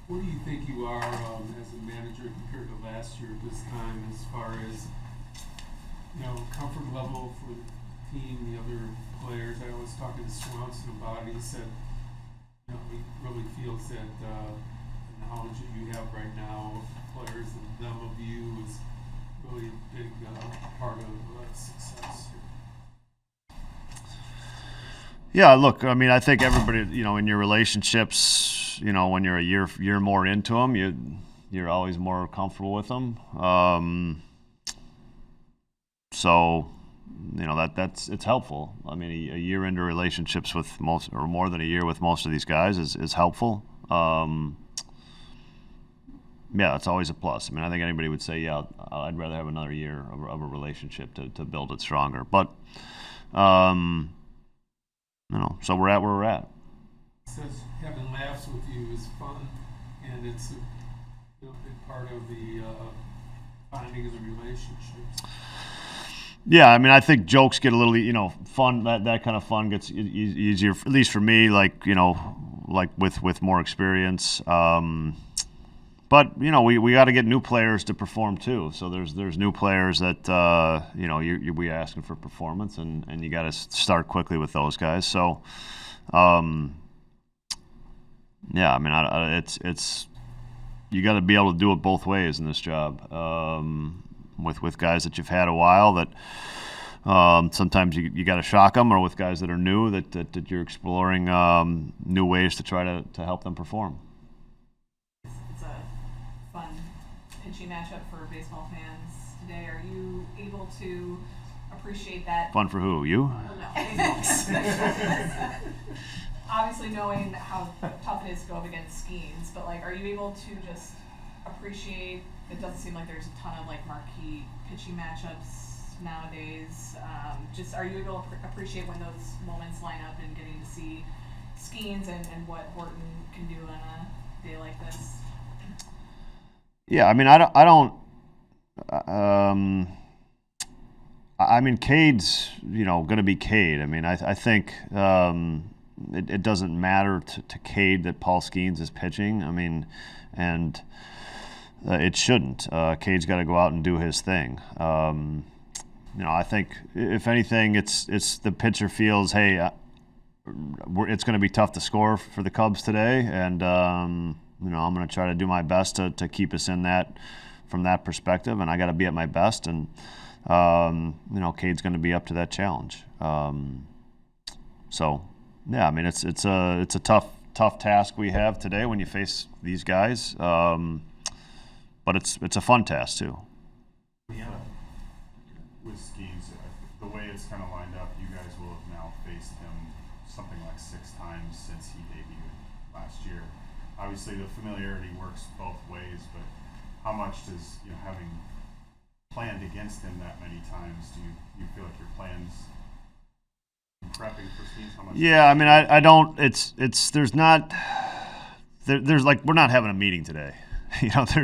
Where do you think you are as a manager compared to last year at this time, as far as comfort level for the team, the other players? I was talking to Swanson about it. He said he really feels that the knowledge that you have right now of the players and them of you is really a big part of success here. Yeah, look, I mean, I think everybody, in your relationships, when you're a year more into them, you're always more comfortable with them. So, it's helpful. I mean, a year into relationships with most, or more than a year with most of these guys is helpful. Yeah, it's always a plus. I mean, I think anybody would say, yeah, I'd rather have another year of a relationship to build it stronger. But, so we're at where we're at. It says having laughs with you is fun, and it's a big part of the bonding of the relationships. Yeah, I mean, I think jokes get a little, fun. That kind of fun gets easier, at least for me. Like with more experience. But we got to get new players to perform too. So there's new players that we asking for performance, and you got to start quickly with those guys. So, yeah, I mean, it's you got to be able to do it both ways in this job. With guys that you've had a while, that sometimes you got to shock them, or with guys that are new that you're exploring new ways to try to help them perform. It's a fun, pitchy matchup for baseball fans today. Are you able to appreciate that? Fun for who? You? No. Obviously, knowing how tough it is to go up against Skenes, but are you able to just appreciate? It doesn't seem like there's a ton of marquee pitchy matchups nowadays. Are you able to appreciate when those moments line up and getting to see Skenes and what Horton can do on a day like this? Yeah, I mean, I don't. I mean, Cade's going to be Cade. I mean, I think it doesn't matter to Cade that Paul Skenes is pitching. I mean, and. It shouldn't. Cade's got to go out and do his thing. I think if anything, it's the pitcher feels, hey, it's going to be tough to score for the Cubs today, and I'm going to try to do my best to keep us in that from that perspective, and I got to be at my best, and Cade's going to be up to that challenge. So yeah, I mean it's a tough task we have today when you face these guys. But it's a fun task too. With Skenes, the way it's kind of lined up, you guys will have now faced him something like 6 times since he debuted last year. Obviously, the familiarity works both ways, but how much does having planned against him that many times, do you feel like your plans in prepping for Skenes? How much? Yeah, I mean, I don't. There's not. There's we're not having a meeting today.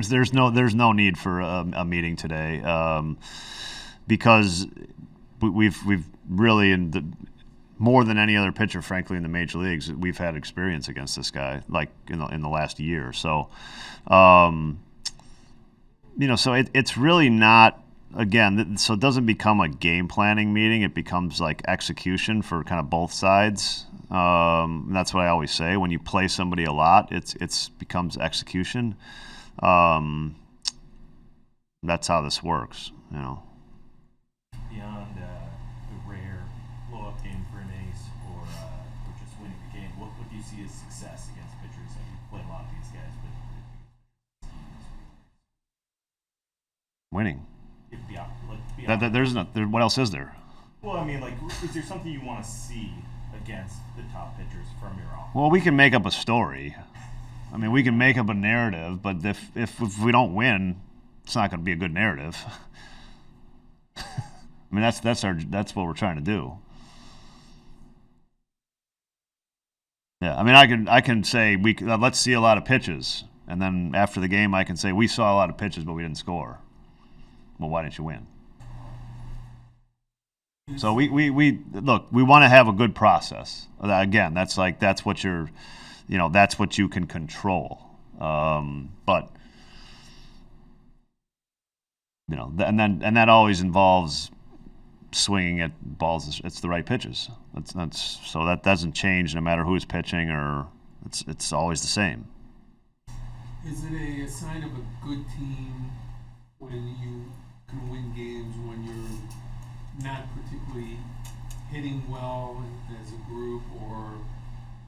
There's no need for a meeting today, because we've really more than any other pitcher, frankly, in the major leagues, we've had experience against this guy in the last year. So, so it's really not, again. So it doesn't become a game planning meeting. It becomes execution for kind of both sides. That's what I always say. When you play somebody a lot, it's becomes execution. That's how this works, Beyond the rare blow-up game for an ace or just winning the game, what do you see as success against pitchers? You play a lot of these guys, but winning. There's what else is there? Well, I mean, is there something you want to see against the top pitchers from your office? Well, we can make up a story. I mean, we can make up a narrative, but if we don't win, it's not going to be a good narrative. I mean, that's what we're trying to do. Yeah, I mean, I can say let's see a lot of pitches, and then after the game, I can say we saw a lot of pitches, but we didn't score. Well, why didn't you win? So we look. We want to have a good process. Again, that's what you're. That's what you can control. But and that always involves swinging at balls. It's the right pitches. So that doesn't change no matter who's pitching, or it's always the same. Is it a sign of a good team when you can win games when you're not particularly hitting well as a group or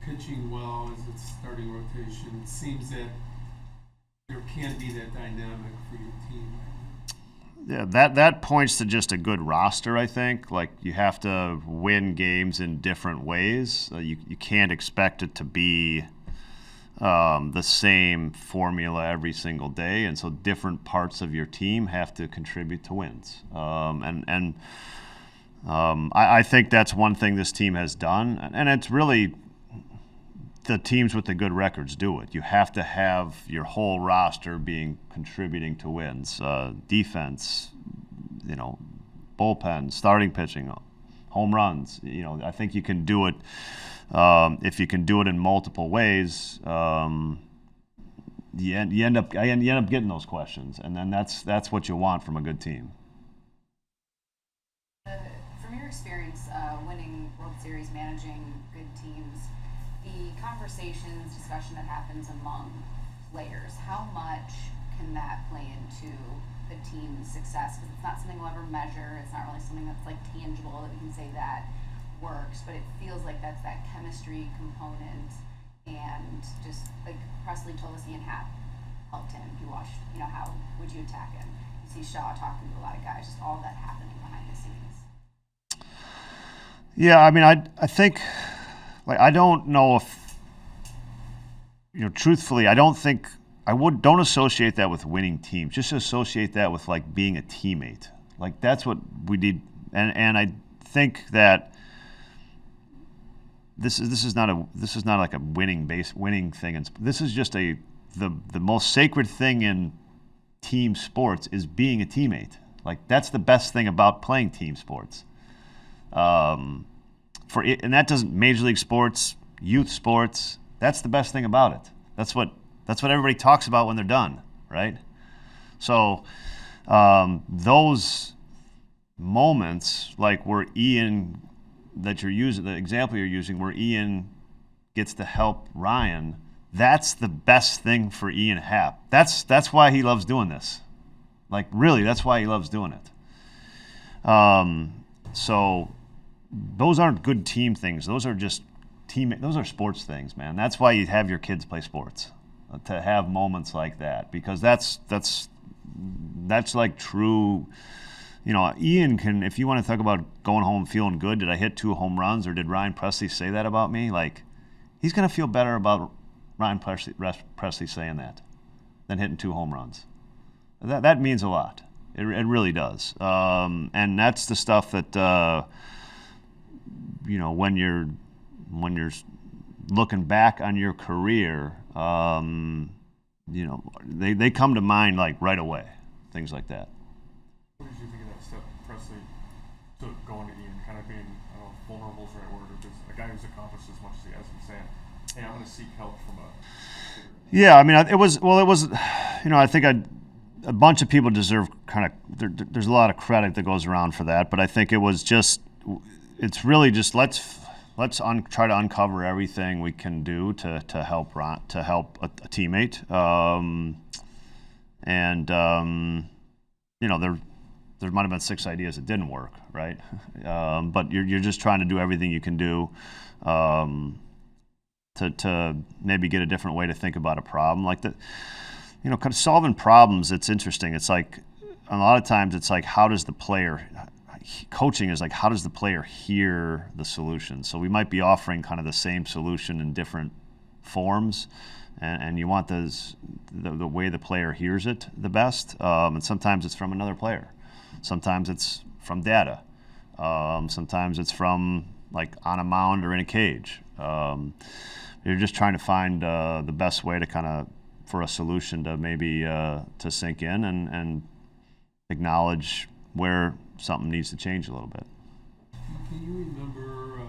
pitching well as its starting rotation? It seems that there can be that dynamic for your team right now. Yeah, that points to just a good roster, I think. Like, you have to win games in different ways. You can't expect it to be the same formula every single day, and so different parts of your team have to contribute to wins. I think that's one thing this team has done, and it's really the teams with the good records do it. You have to have your whole roster contributing to wins. Defense, bullpen, starting pitching, home runs. I think you can do it. If you can do it in multiple ways, you end up getting those questions, and then that's what you want from a good team. From your experience winning World Series, managing good teams, the conversations, discussion that happens among players, how much can that play into the team's success? Because it's not something we'll ever measure. It's not really something that's like tangible that we can say that works, but it feels like that's that chemistry component. And just like Presley told us, Ian Happ helped him. He watched, how would you attack him? You see Shaw talking to a lot of guys, just all that happening behind the scenes. Yeah, I mean, I think, I don't know if, truthfully, I don't think don't associate that with winning teams. Just associate that with like being a teammate. Like, that's what we need, and I think that this is not like a winning thing, and this is just the most sacred thing in team sports is being a teammate. Like, that's the best thing about playing team sports. And that doesn't Major League sports, youth sports. That's the best thing about it. That's what everybody talks about when they're done, right? So those moments, like where Ian, that you're using, the example you're using, where Ian gets to help Ryan, that's the best thing for Ian Happ. That's why he loves doing this. Like, really, that's why he loves doing it. So those aren't good team things. Those are just those are sports things, man. That's why you have your kids play sports, to have moments like that, because that's like true. Ian can, if you want to talk about going home feeling good, did I hit 2 home runs, or did Ryan Presley say that about me? Like, he's going to feel better about Ryan Presley saying that than hitting 2 home runs. That means a lot. It really does. And that's the stuff that, when you're looking back on your career, they come to mind like right away, things like that. What did you think of that step Presley took going to Ian, kind of being, vulnerable is the right word, or just a guy who's accomplished as much as he has, and saying, hey, I'm going to seek help from a... Yeah, I mean, it was, I think a bunch of people deserve there's a lot of credit that goes around for that, but I think it's really just let's try to uncover everything we can do to help a teammate. There might have been 6 ideas that didn't work, right? But you're just trying to do everything you can do to maybe get a different way to think about a problem. Like kind of solving problems. It's interesting. It's like a lot of times it's like, coaching is like, how does the player hear the solution? So we might be offering kind of the same solution in different forms, and you want the way the player hears it the best. And sometimes it's from another player. Sometimes it's from data. Sometimes it's from like on a mound or in a cage. You're just trying to find the best way to for a solution to maybe to sink in and acknowledge where something needs to change a little bit. Can you remember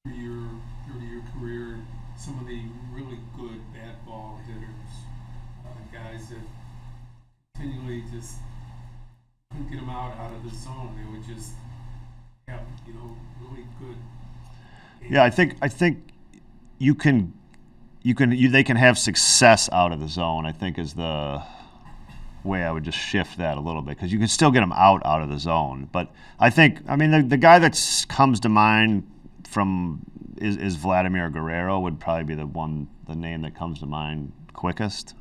through your career some of the really good bat ball hitters that continually just couldn't get them out of the zone. They would just have, really good games. Yeah, I think they can have success out of the zone, I think, is the way I would just shift that a little bit, because you can still get them out of the zone. But I think, the guy that comes to mind is Vladimir Guerrero would probably be the name that comes to mind quickest.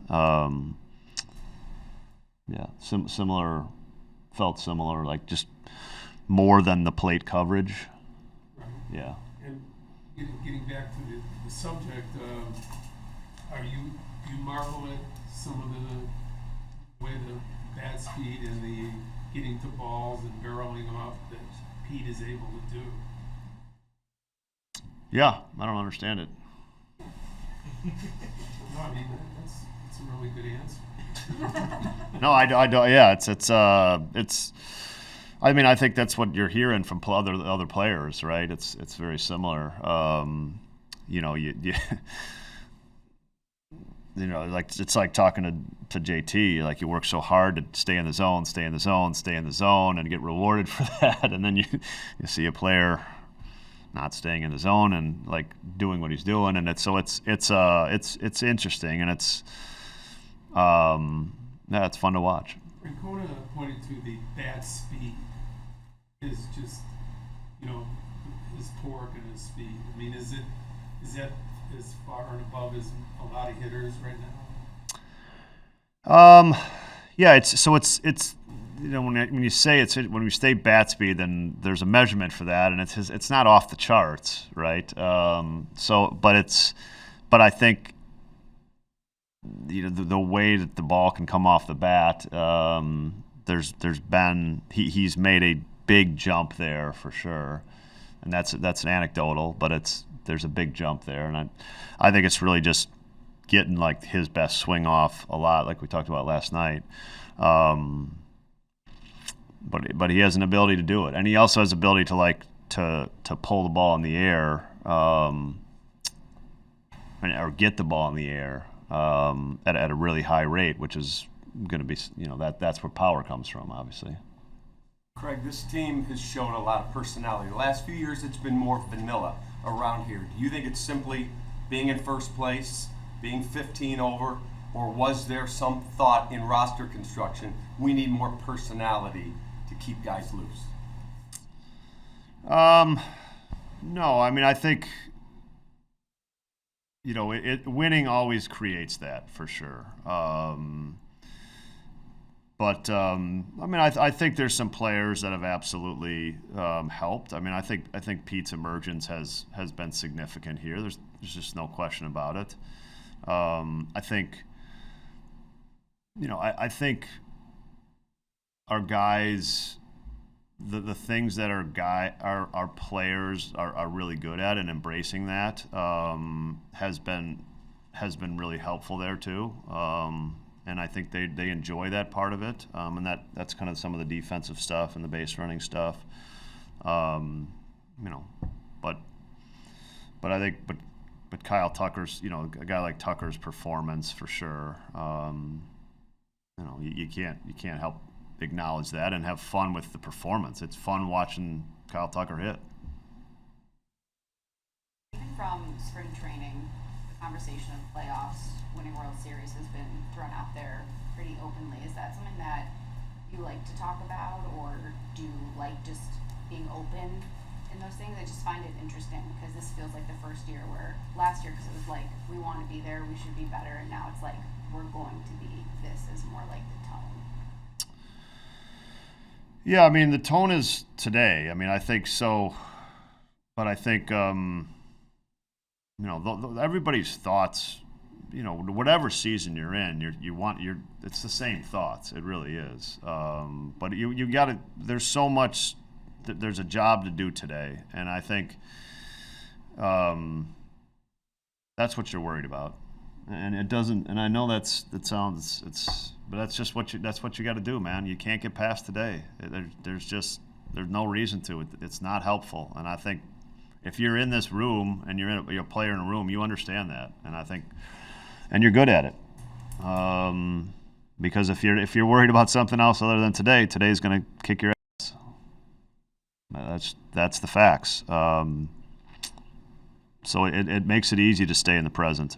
Felt similar, like just more than the plate coverage. Right. Yeah. And getting back to the subject, do you marvel at some of the way the bat speed and the getting to balls and barreling them up that Pete is able to do? Yeah, I don't understand it. No, that's a really good answer. No, I don't. Yeah, it's. I think that's what you're hearing from other players, right? It's very similar. Like it's like talking to JT. Like you work so hard to stay in the zone, and get rewarded for that, and then you see a player not staying in the zone and like doing what he's doing, and it's interesting, and it's fun to watch. Rincona pointed to the bat speed is just, his torque and his speed. Is that as far and above as a lot of hitters right now? Yeah, it's when you say when we say bat speed, then there's a measurement for that, and it's not off the charts, right? But I think the way that the ball can come off the bat, he's made a big jump there for sure, and that's anecdotal, but there's a big jump there, and I think it's really just getting like his best swing off a lot, like we talked about last night. But he has an ability to do it, and he also has the ability to pull the ball in the air, or get the ball in the air at a really high rate, which is going to be that's where power comes from, obviously. Craig, this team has shown a lot of personality. The last few years, it's been more vanilla around here. Do you think it's simply being in first place, being 15 over, or was there some thought in roster construction, we need more personality to keep guys loose? No, I think winning always creates that for sure. But I think there's some players that have absolutely helped. I think Pete's emergence has been significant here. There's just no question about it. I think our guys, the things that our players are really good at, and embracing that has been really helpful there too. And I think they enjoy that part of it, and that's kind of some of the defensive stuff and the base running stuff. But I think but Kyle Tucker's, a guy like Tucker's performance for sure. You can't help acknowledge that and have fun with the performance. It's fun watching Kyle Tucker hit. Even from spring training, the conversation of playoffs, winning World Series has been thrown out there pretty openly. Is that something that you like to talk about, or do you like just being open in those things? I just find it interesting because this feels like the first year where last year, because it was like, we want to be there, we should be better, and now it's like, we're going to be, this is more like the tone. Yeah, the tone is today. I think so, but I think everybody's thoughts. Whatever season you're in, it's the same thoughts. It really is. But you got to. There's so much. There's a job to do today, and I think that's what you're worried about. And it doesn't. And I know but that's just what you got to do, man. You can't get past today. There's no reason to. It's not helpful. And I think if you're in this room and you're a player in a room, you understand that. And I think, and you're good at it. Because if you're worried about something else other than today, today's going to kick your ass. That's the facts. So it makes it easy to stay in the present.